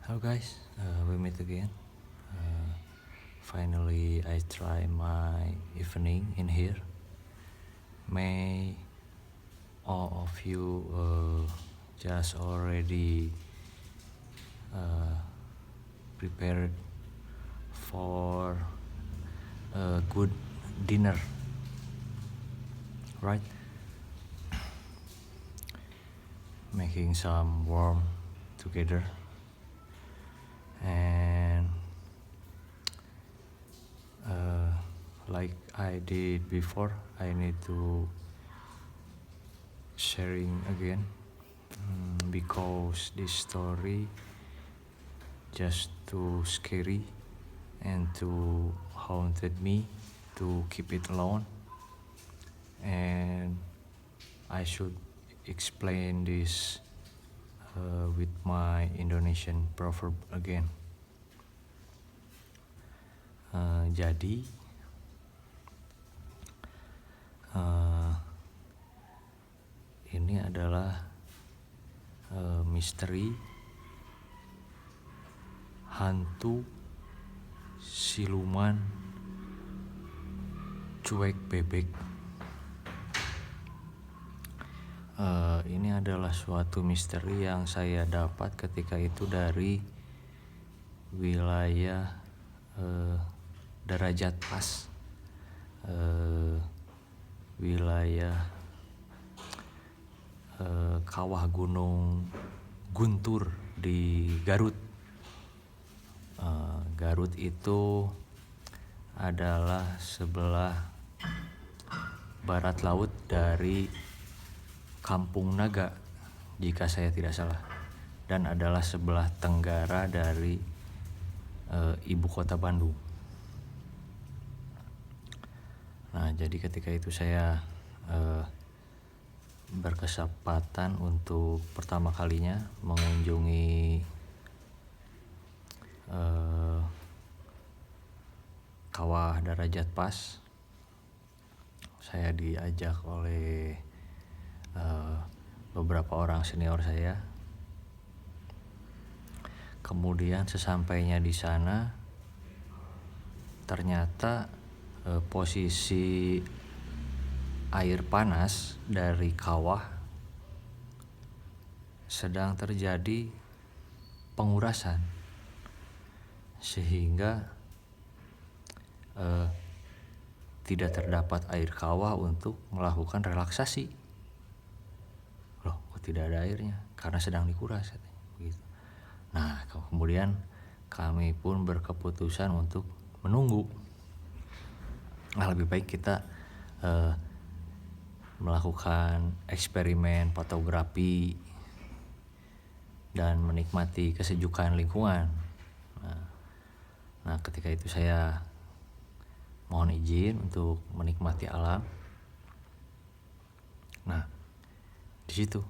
Hello guys, we meet again. Uh, Finally, I try my evening in here. May all of you just already prepared for a good dinner, right? Making some warm together. And like I did before, I need to sharing again because this story just too scary and too haunted me to keep it alone, and I should explain this with my Indonesian proverb again. Jadi ini adalah misteri hantu siluman cuek bebek. Ini adalah suatu misteri yang saya dapat ketika itu dari wilayah Darajat Pas, wilayah kawah gunung Guntur di Garut. Garut itu adalah sebelah barat laut dari Kampung Naga jika saya tidak salah, dan adalah sebelah tenggara dari ibu kota Bandung. Nah, jadi ketika itu saya berkesempatan untuk pertama kalinya mengunjungi kawah Darajat Pas. Saya diajak oleh beberapa orang senior saya. Kemudian sesampainya di sana, ternyata posisi air panas dari kawah sedang terjadi pengurasan, sehingga tidak terdapat air kawah untuk melakukan relaksasi. Loh, kok tidak ada airnya? Karena sedang dikuras, katanya begitu. Nah, kemudian kami pun berkeputusan untuk menunggu. Nah, lebih baik kita melakukan eksperimen fotografi dan menikmati kesejukan lingkungan. Nah, ketika itu saya mohon izin untuk menikmati alam. Nah, di situ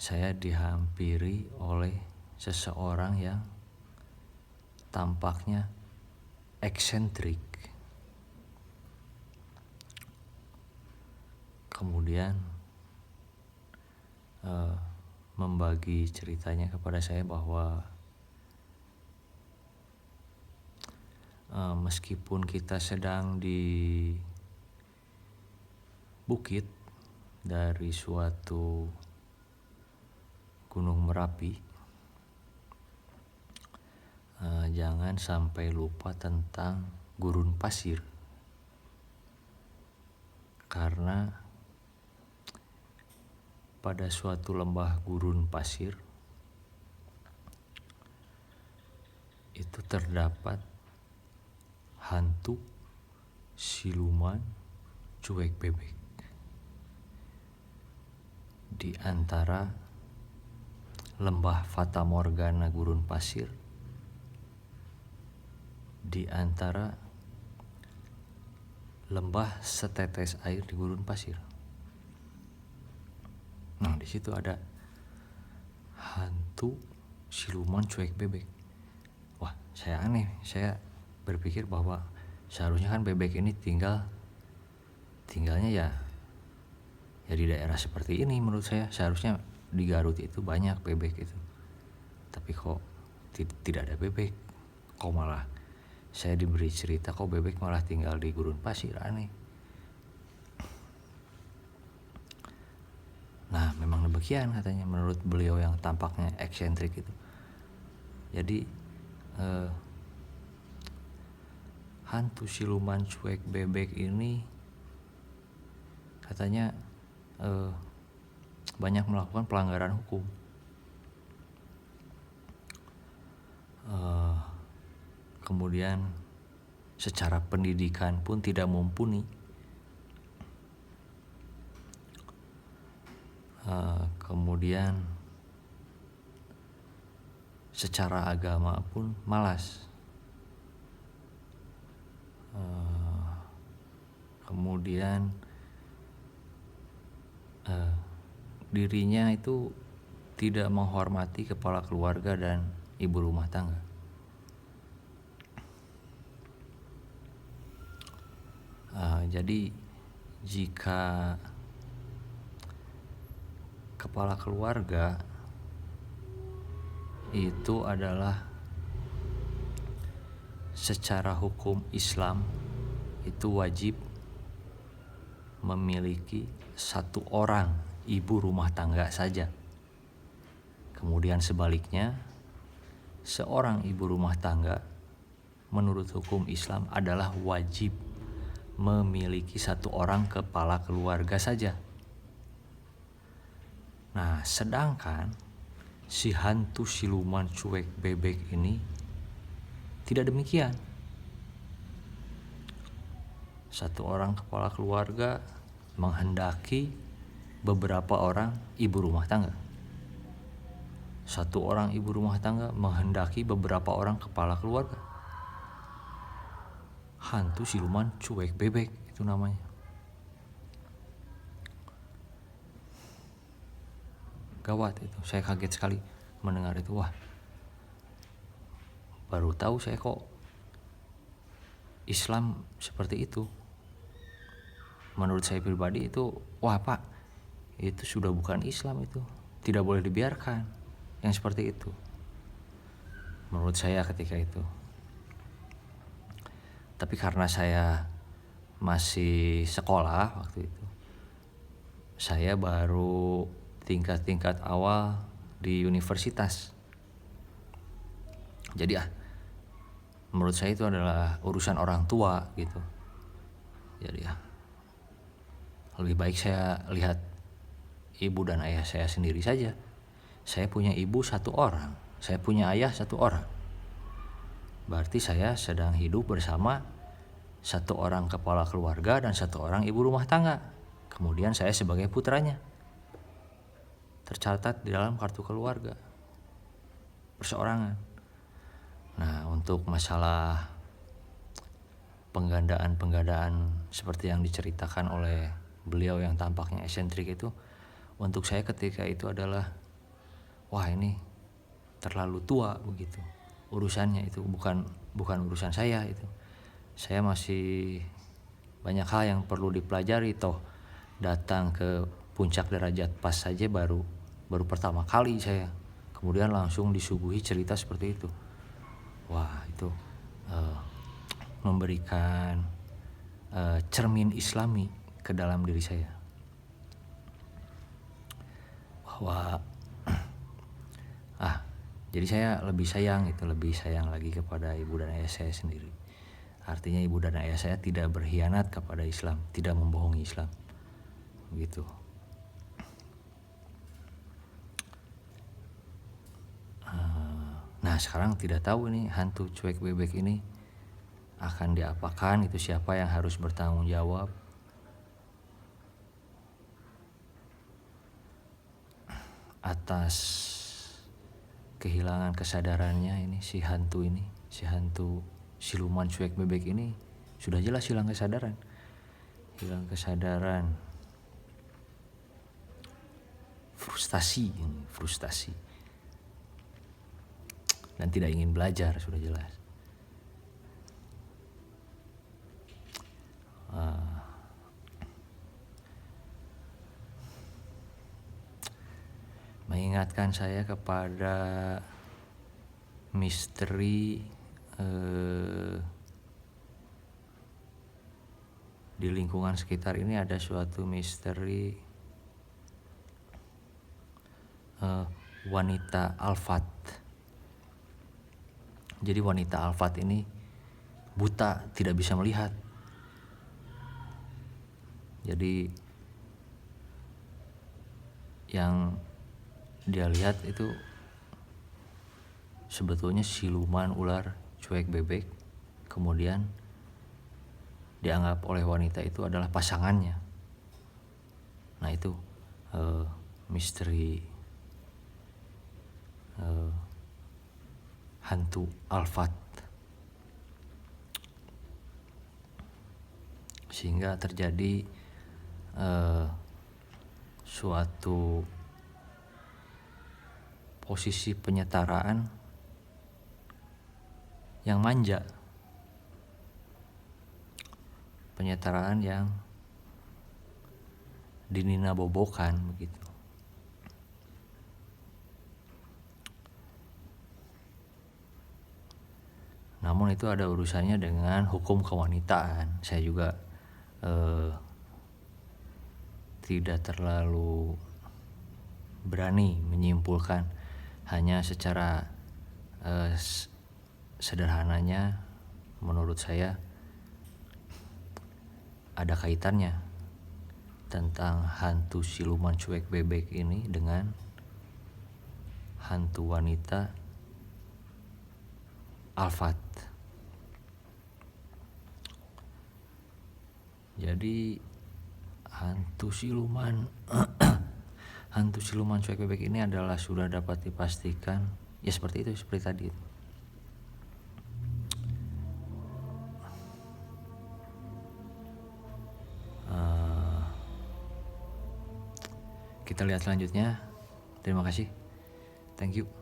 saya dihampiri oleh seseorang yang tampaknya eksentrik. Kemudian membagi ceritanya kepada saya bahwa meskipun kita sedang di bukit dari suatu gunung Merapi, jangan sampai lupa tentang gurun pasir, karena pada suatu lembah gurun pasir itu terdapat hantu siluman cuek bebek. Di antara lembah Fata Morgana gurun pasir, di antara lembah setetes air di gurun pasir. Nah, di situ ada hantu siluman cuek bebek. Wah, saya aneh. Saya berpikir bahwa seharusnya kan bebek ini tinggalnya ya di daerah seperti ini. Menurut saya seharusnya di Garut itu banyak bebek itu. Tapi kok tidak ada bebek. Kok malah saya diberi cerita kok bebek malah tinggal di gurun pasir, aneh. Nah memang demikian katanya menurut beliau yang tampaknya eksentrik itu. Jadi hantu siluman cuek bebek ini katanya banyak melakukan pelanggaran hukum. Kemudian secara pendidikan pun tidak mumpuni. Kemudian secara agama pun malas. Kemudian dirinya itu tidak menghormati kepala keluarga dan ibu rumah tangga. Jadi jika kepala keluarga itu adalah secara hukum Islam itu wajib memiliki satu orang ibu rumah tangga saja. Kemudian sebaliknya, seorang ibu rumah tangga menurut hukum Islam adalah wajib memiliki satu orang kepala keluarga saja. Nah, sedangkan si hantu siluman cuek bebek ini tidak demikian. Satu orang kepala keluarga menghendaki beberapa orang ibu rumah tangga. Satu orang ibu rumah tangga menghendaki beberapa orang kepala keluarga. Hantu siluman cuek bebek itu namanya. Gawat itu, saya kaget sekali mendengar itu. Wah, baru tahu saya kok Islam seperti itu. Menurut saya pribadi itu, wah Pak, itu sudah bukan Islam itu. Tidak boleh dibiarkan yang seperti itu. Menurut saya ketika itu. Tapi karena saya masih sekolah waktu itu, saya baru tingkat-tingkat awal di universitas. Jadi menurut saya itu adalah urusan orang tua gitu. Jadi lebih baik saya lihat ibu dan ayah saya sendiri saja. Saya punya ibu satu orang, saya punya ayah satu orang. Berarti saya sedang hidup bersama satu orang kepala keluarga dan satu orang ibu rumah tangga. Kemudian saya sebagai putranya tercatat di dalam kartu keluarga perseorangan. Nah, untuk masalah penggandaan seperti yang diceritakan oleh beliau yang tampaknya eksentrik itu, untuk saya ketika itu adalah, wah ini terlalu tua begitu. Urusannya itu bukan urusan saya itu. Saya masih banyak hal yang perlu dipelajari, toh datang ke puncak derajat pas saja baru pertama kali saya. Kemudian langsung disuguhi cerita seperti itu. Wah, itu memberikan cermin Islami ke dalam diri saya. Bahwa jadi saya lebih sayang lagi kepada ibu dan ayah saya sendiri. Artinya ibu dan ayah saya tidak berkhianat kepada Islam, tidak membohongi Islam. Begitu. Nah, sekarang tidak tahu nih hantu cuek bebek ini akan diapakan, itu siapa yang harus bertanggung jawab atas kehilangan kesadarannya ini, si hantu siluman cuek bebek ini sudah jelas hilang kesadaran. Frustasi dan tidak ingin belajar, sudah jelas. Mengingatkan saya kepada misteri di lingkungan sekitar ini ada suatu misteri wanita Alfat. Jadi wanita Alfat ini buta, tidak bisa melihat. Jadi yang dia lihat itu sebetulnya siluman ular cuek bebek, kemudian dianggap oleh wanita itu adalah pasangannya. Nah itu misteri hantu Alfat, sehingga terjadi suatu posisi penyetaraan yang manja, penyetaraan yang dinina bobokan begitu. Namun itu ada urusannya dengan hukum kewanitaan. Saya juga tidak terlalu berani menyimpulkan, hanya secara sederhananya menurut saya ada kaitannya tentang hantu siluman cuek bebek ini dengan hantu wanita Alfat. Jadi hantu siluman hantu siluman cuek bebek ini adalah sudah dapat dipastikan ya seperti itu, seperti tadi. Kita lihat selanjutnya. Terima kasih. Thank you.